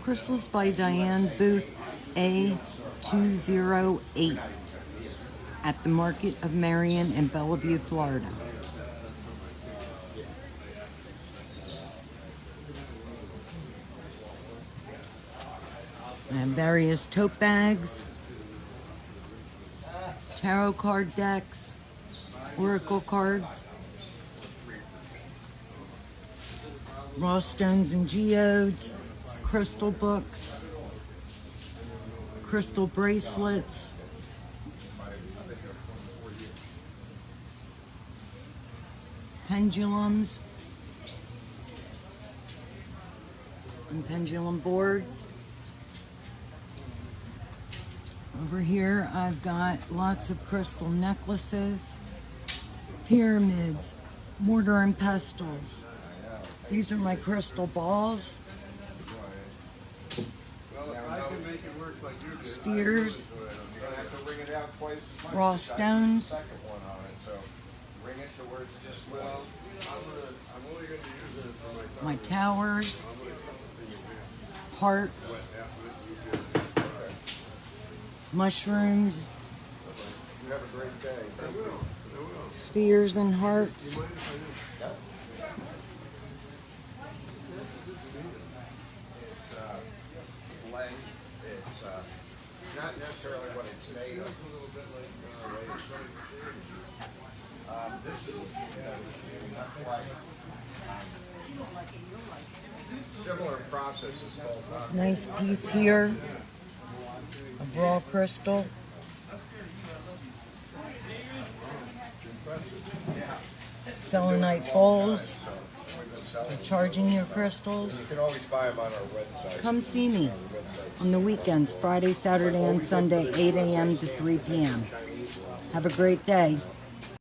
Crystals by Diane, booth A208 at the Market of Marion in Belleview, Florida. And various tote bags, tarot card decks, oracle cards, raw stones and geodes, crystal books, crystal bracelets, pendulums, and pendulum boards. Over here I've got lots of crystal necklaces, pyramids, mortar and pestles. These are my crystal balls, spheres, raw stones, my towers, hearts, mushrooms, spheres and hearts. It's not necessarily what it's made of. This is not quite similar process is called. Nice piece here of raw crystal. Selenite bowls for charging your crystals. You can always buy them on our website. Come see me on the weekends, Friday, Saturday, and Sunday, 8 a.m. to 3 p.m. Have a great day.